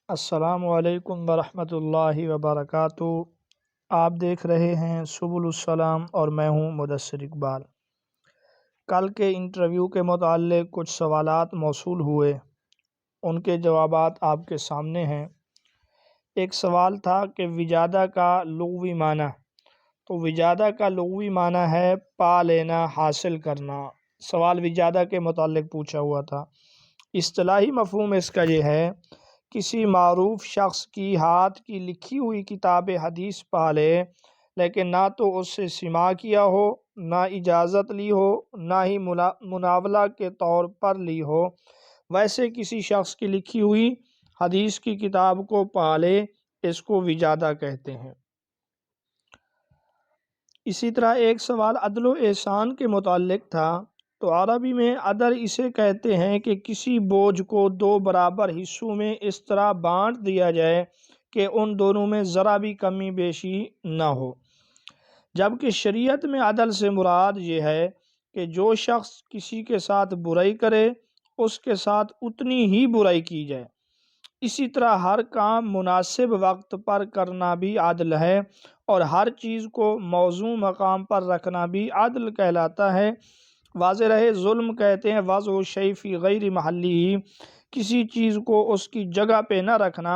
السلام علیکم ورحمۃ اللہ وبرکاتہ۔ آپ دیکھ رہے ہیں سبل السلام اور میں ہوں مدثر اقبال۔ کل کے انٹرویو کے متعلق کچھ سوالات موصول ہوئے، ان کے جوابات آپ کے سامنے ہیں۔ ایک سوال تھا کہ وجادہ کا لغوی معنی، تو وجادہ کا لغوی معنی ہے پا لینا، حاصل کرنا۔ سوال وجادہ کے متعلق پوچھا ہوا تھا۔ اصطلاحی مفہوم اس کا یہ ہے، کسی معروف شخص کی ہاتھ کی لکھی ہوئی کتاب حدیث پا لے، لیکن نہ تو اس سے سماع کیا ہو، نہ اجازت لی ہو، نہ ہی مناولہ کے طور پر لی ہو، ویسے کسی شخص کی لکھی ہوئی حدیث کی کتاب کو پا لے، اس کو وجادہ کہتے ہیں۔ اسی طرح ایک سوال عدل و احسان کے متعلق تھا، تو عربی میں عدل اسے کہتے ہیں کہ کسی بوجھ کو دو برابر حصوں میں اس طرح بانٹ دیا جائے کہ ان دونوں میں ذرا بھی کمی بیشی نہ ہو، جبکہ شریعت میں عدل سے مراد یہ ہے کہ جو شخص کسی کے ساتھ برائی کرے اس کے ساتھ اتنی ہی برائی کی جائے۔ اسی طرح ہر کام مناسب وقت پر کرنا بھی عدل ہے، اور ہر چیز کو موزوں مقام پر رکھنا بھی عدل کہلاتا ہے۔ واضح رہے، ظلم کہتے ہیں وضع الشیء فی غیر محلہ، کسی چیز کو اس کی جگہ پہ نہ رکھنا،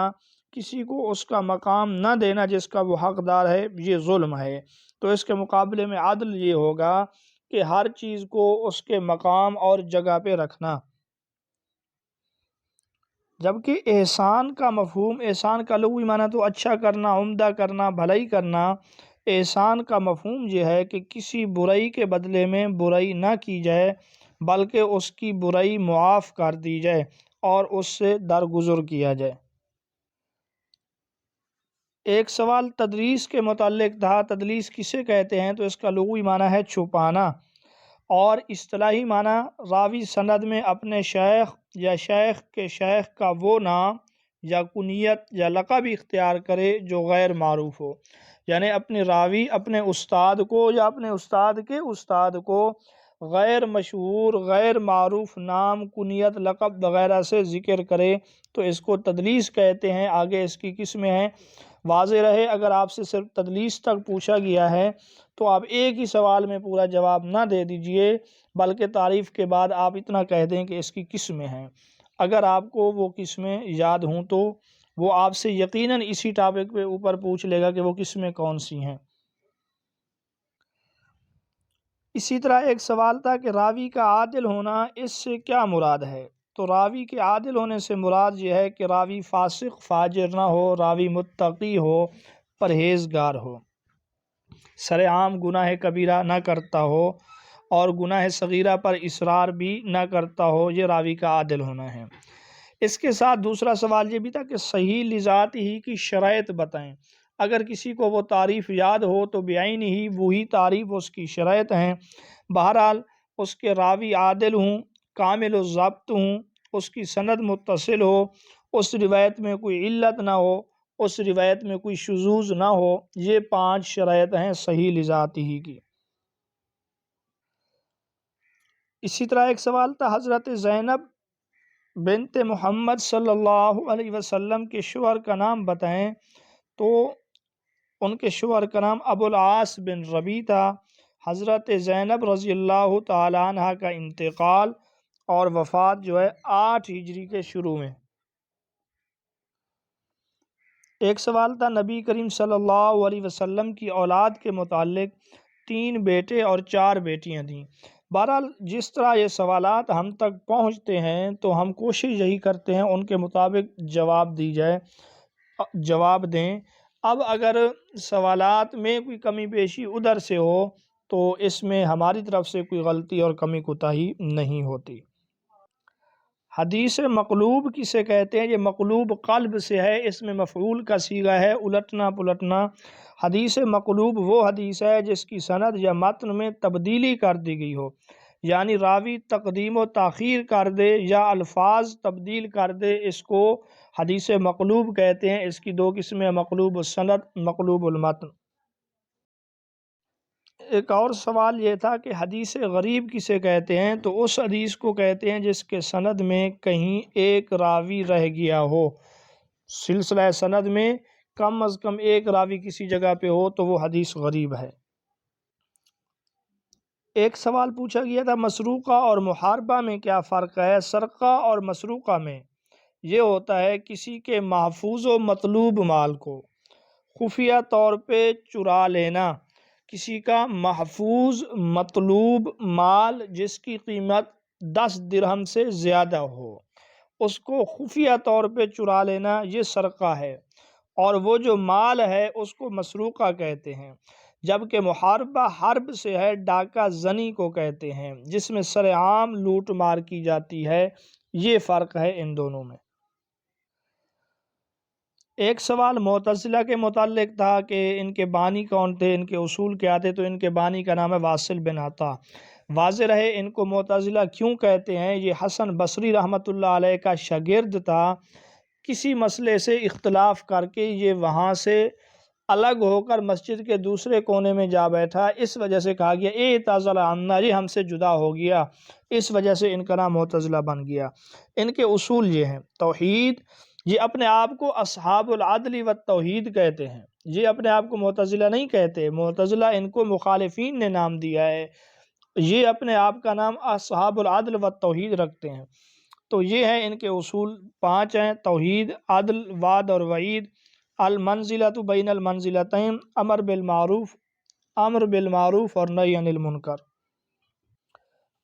کسی کو اس کا مقام نہ دینا جس کا وہ حقدار ہے، یہ ظلم ہے۔ تو اس کے مقابلے میں عدل یہ ہوگا کہ ہر چیز کو اس کے مقام اور جگہ پہ رکھنا۔ جبکہ احسان کا مفہوم، احسان کا لغوی معنی تو اچھا کرنا، عمدہ کرنا، بھلائی کرنا۔ احسان کا مفہوم یہ ہے کہ کسی برائی کے بدلے میں برائی نہ کی جائے، بلکہ اس کی برائی معاف کر دی جائے اور اس سے درگزر کیا جائے۔ ایک سوال تدلیس کے متعلق تھا، تدلیس کسے کہتے ہیں؟ تو اس کا لغوی معنی ہے چھپانا، اور اصطلاحی معنی راوی سند میں اپنے شیخ یا شیخ کے شیخ کا وہ نام یا کنیت یا لقب اختیار کرے جو غیر معروف ہو، یعنی اپنے راوی اپنے استاد کو یا اپنے استاد کے استاد کو غیر مشہور، غیر معروف نام، کنیت، لقب وغیرہ سے ذکر کرے، تو اس کو تدلیس کہتے ہیں۔ آگے اس کی قسمیں ہیں۔ واضح رہے، اگر آپ سے صرف تدلیس تک پوچھا گیا ہے تو آپ ایک ہی سوال میں پورا جواب نہ دے دیجئے، بلکہ تعریف کے بعد آپ اتنا کہہ دیں کہ اس کی قسمیں ہیں۔ اگر آپ کو وہ قسمیں یاد ہوں تو وہ آپ سے یقیناً اسی ٹاپک پہ اوپر پوچھ لے گا کہ وہ قسمیں کون سی ہیں۔ اسی طرح ایک سوال تھا کہ راوی کا عادل ہونا، اس سے کیا مراد ہے؟ تو راوی کے عادل ہونے سے مراد یہ ہے کہ راوی فاسق فاجر نہ ہو، راوی متقی ہو، پرہیزگار ہو، سرعام گناہ کبیرہ نہ کرتا ہو، اور گناہ صغیرہ پر اصرار بھی نہ کرتا ہو، یہ راوی کا عادل ہونا ہے۔ اس کے ساتھ دوسرا سوال یہ بھی تھا کہ صحیح لذات ہی کی شرائط بتائیں۔ اگر کسی کو وہ تعریف یاد ہو تو بعین ہی وہی تعریف اس کی شرائط ہیں۔ بہرحال اس کے راوی عادل ہوں، کامل الضبط ہوں، اس کی سند متصل ہو، اس روایت میں کوئی علت نہ ہو، اس روایت میں کوئی شذوذ نہ ہو، یہ 5 شرائط ہیں صحیح لذات ہی کی۔ اسی طرح ایک سوال تھا حضرت زینب بنت محمد صلی اللہ علیہ وسلم کے شوہر کا نام بتائیں، تو ان کے شوہر کا نام ابو العاص بن ربیع تھا۔ حضرت زینب رضی اللہ تعالی عنہ کا انتقال اور وفات جو ہے 8 ہجری کے شروع میں۔ ایک سوال تھا نبی کریم صلی اللہ علیہ وسلم کی اولاد کے متعلق، 3 بیٹے اور 4 بیٹیاں تھیں۔ بہرحال جس طرح یہ سوالات ہم تک پہنچتے ہیں تو ہم کوشش یہی کرتے ہیں ان کے مطابق جواب دیں۔ اب اگر سوالات میں کوئی کمی بیشی ادھر سے ہو تو اس میں ہماری طرف سے کوئی غلطی اور کمی کوتاہی نہیں ہوتی۔ حدیث مقلوب کسے کہتے ہیں؟ یہ مقلوب قلب سے ہے، اس میں مفعول کا صیغہ ہے، الٹنا پلٹنا۔ حدیث مقلوب وہ حدیث ہے جس کی سند یا متن میں تبدیلی کر دی گئی ہو، یعنی راوی تقدیم و تاخیر کر دے یا الفاظ تبدیل کر دے، اس کو حدیث مقلوب کہتے ہیں۔ اس کی 2 قسمیں، مقلوب السند، مقلوب المتن۔ ایک اور سوال یہ تھا کہ حدیث غریب کسے کہتے ہیں؟ تو اس حدیث کو کہتے ہیں جس کے سند میں کہیں ایک راوی رہ گیا ہو، سلسلہ سند میں کم از کم ایک راوی کسی جگہ پہ ہو تو وہ حدیث غریب ہے۔ ایک سوال پوچھا گیا تھا مسروقہ اور محاربہ میں کیا فرق ہے؟ سرقہ اور مسروقہ میں یہ ہوتا ہے کسی کے محفوظ و مطلوب مال کو خفیہ طور پہ چرا لینا، کسی کا محفوظ مطلوب مال جس کی قیمت 10 درہم سے زیادہ ہو، اس کو خفیہ طور پہ چرا لینا، یہ سرقہ ہے، اور وہ جو مال ہے اس کو مسروقہ کہتے ہیں۔ جبکہ محاربہ حرب سے ہے، ڈاکہ زنی کو کہتے ہیں، جس میں سر عام لوٹ مار کی جاتی ہے۔ یہ فرق ہے ان دونوں میں۔ ایک سوال معتزلہ کے متعلق تھا کہ ان کے بانی کون تھے، ان کے اصول کیا تھے، تو ان کے بانی کا نام ہے واصل بن عطا۔ واضح رہے ان کو معتزلہ کیوں کہتے ہیں، یہ حسن بصری رحمۃ اللہ علیہ کا شاگرد تھا، کسی مسئلے سے اختلاف کر کے یہ وہاں سے الگ ہو کر مسجد کے دوسرے کونے میں جا بیٹھا، اس وجہ سے کہا گیا اعتزل عنا، یہ ہم سے جدا ہو گیا، اس وجہ سے ان کا نام معتزلہ بن گیا۔ ان کے اصول یہ ہیں توحید، یہ اپنے آپ کو اصحاب العدل والتوحید کہتے ہیں، یہ اپنے آپ کو معتزلہ نہیں کہتے، معتزلہ ان کو مخالفین نے نام دیا ہے، یہ اپنے آپ کا نام اصحاب العدل والتوحید رکھتے ہیں۔ تو یہ ہیں ان کے اصول 5 ہیں: توحید، عدل، وعد اور وعید، المنزلۃ بین المنزلتین، امر بالمعروف اور نہی عن المنکر۔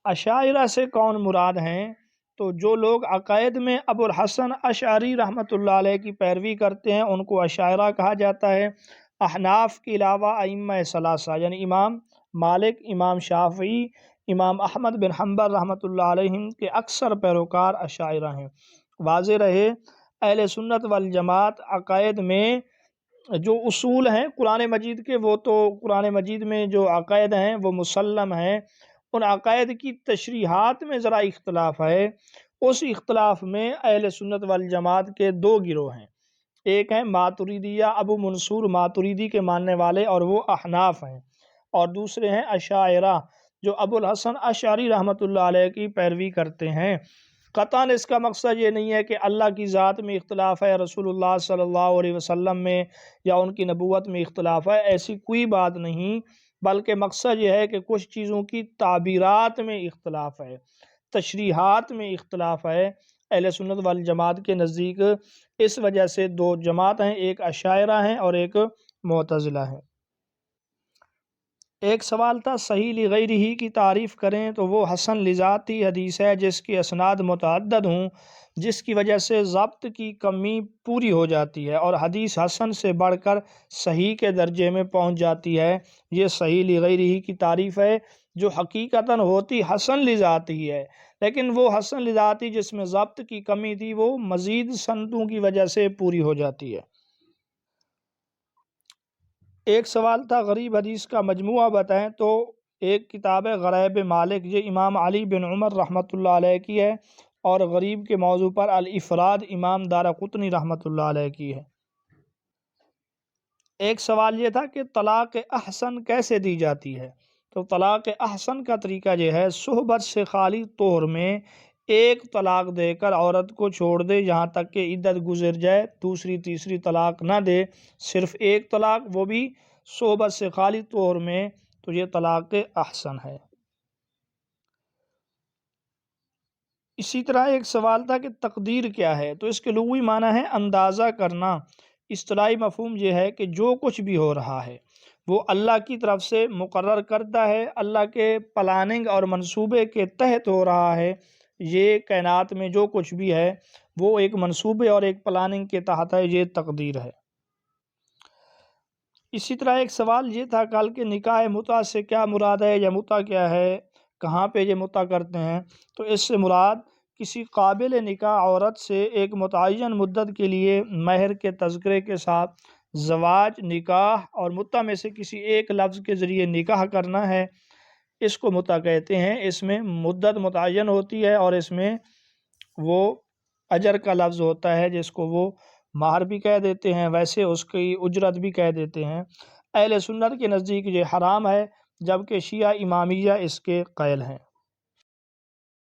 اشاعرہ سے کون مراد ہیں؟ تو جو لوگ عقائد میں ابو الحسن اشعری رحمۃ اللہ علیہ کی پیروی کرتے ہیں ان کو اشاعرہ کہا جاتا ہے۔ احناف کے علاوہ ائمہ ثلاثہ یعنی امام مالک، امام شافعی، امام احمد بن حنبل رحمۃ اللہ علیہ کے اکثر پیروکار اشاعرہ ہیں۔ واضح رہے اہل سنت والجماعت عقائد میں جو اصول ہیں قرآن مجید کے، وہ تو قرآن مجید میں جو عقائد ہیں وہ مسلم ہیں، ان عقائد کی تشریحات میں ذرا اختلاف ہے۔ اس اختلاف میں اہل سنت والجماعت کے 2 گروہ ہیں، ایک ہیں ماتریدیہ، ابو منصور ماتریدی کے ماننے والے اور وہ احناف ہیں، اور دوسرے ہیں اشاعرہ جو ابو الحسن اشعری رحمۃ اللہ علیہ کی پیروی کرتے ہیں۔ قطعاً اس کا مقصد یہ نہیں ہے کہ اللہ کی ذات میں اختلاف ہے، رسول اللہ صلی اللہ علیہ وسلم میں یا ان کی نبوت میں اختلاف ہے، ایسی کوئی بات نہیں، بلکہ مقصد یہ ہے کہ کچھ چیزوں کی تعبیرات میں اختلاف ہے، تشریحات میں اختلاف ہے اہل سنت والجماعت کے نزدیک۔ اس وجہ سے 2 جماعت ہیں، ایک اشاعرہ ہیں اور ایک معتزلہ ہیں۔ ایک سوال تھا صحیح لغیرہ کی تعریف کریں تو وہ حسن لذاتی حدیث ہے جس کی اسناد متعدد ہوں، جس کی وجہ سے ضبط کی کمی پوری ہو جاتی ہے اور حدیث حسن سے بڑھ کر صحیح کے درجے میں پہنچ جاتی ہے، یہ صحیح لغیرہ کی تعریف ہے، جو حقیقتاً ہوتی حسن لذاتی ہے، لیکن وہ حسن لذاتی جس میں ضبط کی کمی تھی وہ مزید سندوں کی وجہ سے پوری ہو جاتی ہے۔ ایک سوال تھا غریب حدیث کا مجموعہ بتائیں، تو ایک کتاب ہے غرائب مالک، یہ امام علی بن عمر رحمۃ اللہ علیہ کی ہے، اور غریب کے موضوع پر الافراد امام دارقطنی رحمۃ اللہ علیہ کی ہے۔ ایک سوال یہ تھا کہ طلاق احسن کیسے دی جاتی ہے؟ تو طلاق احسن کا طریقہ یہ ہے صحبت سے خالی طور میں ایک طلاق دے کر عورت کو چھوڑ دے یہاں تک کہ عدت گزر جائے، دوسری تیسری طلاق نہ دے، صرف ایک طلاق، وہ بھی صحبت سے خالی طور میں، تو یہ طلاق احسن ہے۔ اسی طرح ایک سوال تھا کہ تقدیر کیا ہے؟ تو اس کے لغوی معنی ہے اندازہ کرنا، اصطلاحی مفہوم یہ ہے کہ جو کچھ بھی ہو رہا ہے وہ اللہ کی طرف سے مقرر کردہ ہے، اللہ کے پلاننگ اور منصوبے کے تحت ہو رہا ہے، یہ کائنات میں جو کچھ بھی ہے وہ ایک منصوبے اور ایک پلاننگ کے تحت ہے، یہ تقدیر ہے۔ اسی طرح ایک سوال یہ تھا کل کہ نکاح متع سے کیا مراد ہے، یا متع کیا ہے، کہاں پہ یہ متع کرتے ہیں؟ تو اس سے مراد کسی قابل نکاح عورت سے ایک متعین مدت کے لیے مہر کے تذکرے کے ساتھ زواج، نکاح اور متع میں سے کسی ایک لفظ کے ذریعے نکاح کرنا ہے، اس کو متع کہتے ہیں۔ اس میں مدت متعین ہوتی ہے اور اس میں وہ اجر کا لفظ ہوتا ہے جس کو وہ مہر بھی کہہ دیتے ہیں، ویسے اس کی اجرت بھی کہہ دیتے ہیں۔ اہل سنت کے نزدیک یہ حرام ہے، جبکہ شیعہ امامیہ اس کے قائل ہیں۔